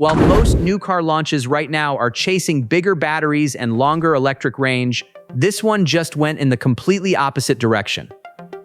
While most new car launches right now are chasing bigger batteries and longer electric range, this one just went in the completely opposite direction.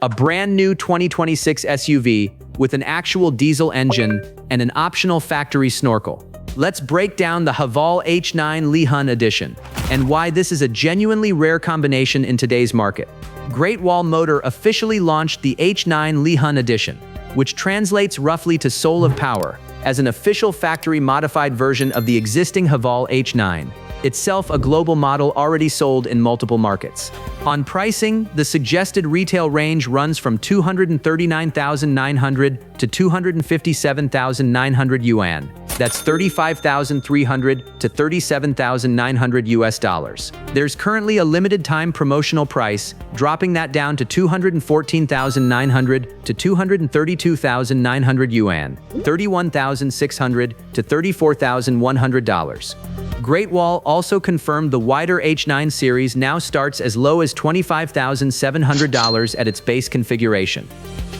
A brand new 2026 SUV with an actual diesel engine and an optional factory snorkel. Let's break down the Haval H9 Lihun edition and why this is a genuinely rare combination in today's market. Great Wall Motor officially launched the H9 Lihun edition, which translates roughly to Soul of Power, as an official factory-modified version of the existing Haval H9, itself a global model already sold in multiple markets. On pricing, the suggested retail range runs from 239,900 to 257,900 yuan. That's 35,300 to 37,900 US dollars. There's currently a limited time promotional price, dropping that down to 214,900 to 232,900 yuan, 31,600 to 34,100 dollars. Great Wall also confirmed the wider H9 series now starts as low as $25,700 at its base configuration.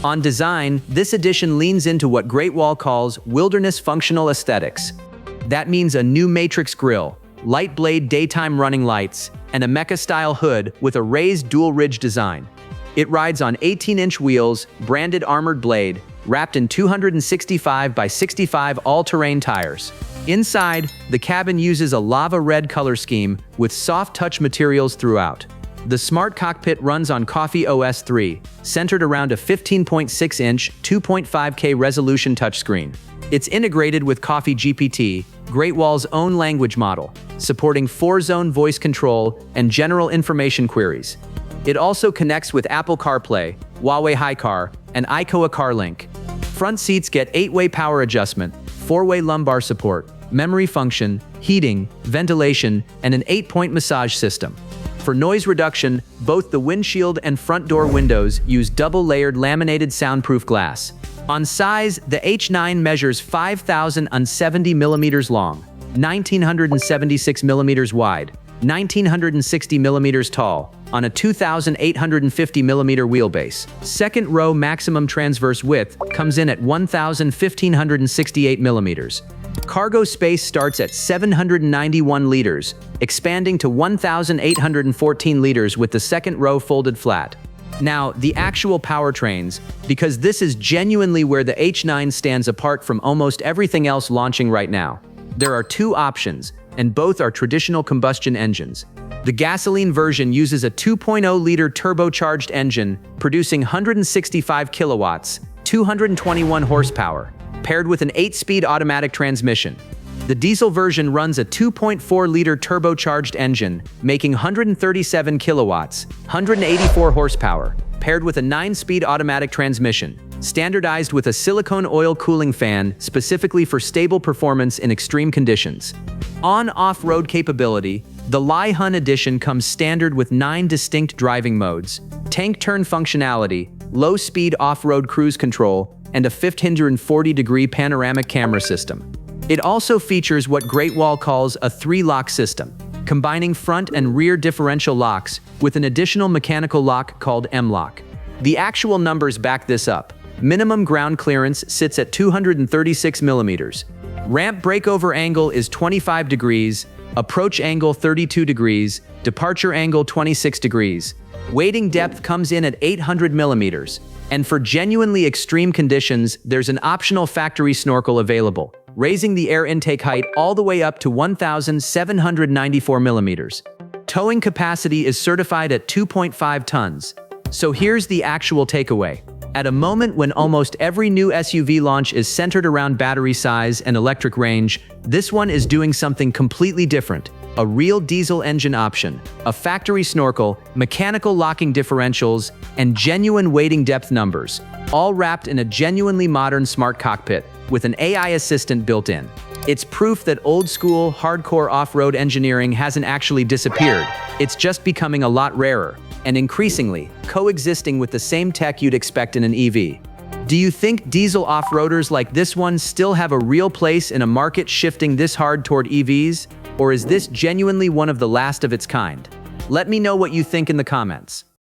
On design, this edition leans into what Great Wall calls wilderness functional aesthetics. That means a new matrix grille, light blade daytime running lights, and a mecha-style hood with a raised dual-ridge design. It rides on 18-inch wheels, branded armored blade, wrapped in 265 by 65 all-terrain tires. Inside, the cabin uses a lava red color scheme with soft touch materials throughout. The smart cockpit runs on Coffee OS 3, centered around a 15.6-inch, 2.5K resolution touchscreen. It's integrated with Coffee GPT, Great Wall's own language model, supporting 4-zone voice control and general information queries. It also connects with Apple CarPlay, Huawei HiCar, and iQOA CarLink. Front seats get 8-way power adjustment, 4-way lumbar support, memory function, heating, ventilation, and an 8-point massage system. For noise reduction, both the windshield and front door windows use double-layered laminated soundproof glass. On size, the H9 measures 5,070 millimeters long, 1,976 millimeters wide, 1,960 millimeters tall, on a 2,850 millimeter wheelbase. Second row maximum transverse width comes in at 1,568 millimeters. Cargo space starts at 791 liters, expanding to 1,814 liters with the second row folded flat. Now, the actual powertrains, because this is genuinely where the H9 stands apart from almost everything else launching right now. There are two options, and both are traditional combustion engines. The gasoline version uses a 2.0-liter turbocharged engine, producing 165 kilowatts, 221 horsepower, paired with an 8-speed automatic transmission. The diesel version runs a 2.4-liter turbocharged engine, making 137 kilowatts, 184 horsepower, paired with a 9-speed automatic transmission, standardized with a silicone oil cooling fan specifically for stable performance in extreme conditions. On off-road capability, the Lihun edition comes standard with 9 distinct driving modes, tank turn functionality, low-speed off-road cruise control, and a 540-degree panoramic camera system. It also features what Great Wall calls a 3-lock system, combining front and rear differential locks with an additional mechanical lock called M-lock. The actual numbers back this up. Minimum ground clearance sits at 236 millimeters. Ramp breakover angle is 25 degrees, approach angle 32 degrees, departure angle 26 degrees. Wading depth comes in at 800 millimeters. And for genuinely extreme conditions, there's an optional factory snorkel available, raising the air intake height all the way up to 1,794 millimeters. Towing capacity is certified at 2.5 tons. So here's the actual takeaway. At a moment when almost every new SUV launch is centered around battery size and electric range, this one is doing something completely different. A real diesel engine option, a factory snorkel, mechanical locking differentials, and genuine wading depth numbers, all wrapped in a genuinely modern smart cockpit with an AI assistant built in. It's proof that old-school, hardcore off-road engineering hasn't actually disappeared. It's just becoming a lot rarer, and increasingly, coexisting with the same tech you'd expect in an EV. Do you think diesel off-roaders like this one still have a real place in a market shifting this hard toward EVs? Or is this genuinely one of the last of its kind? Let me know what you think in the comments.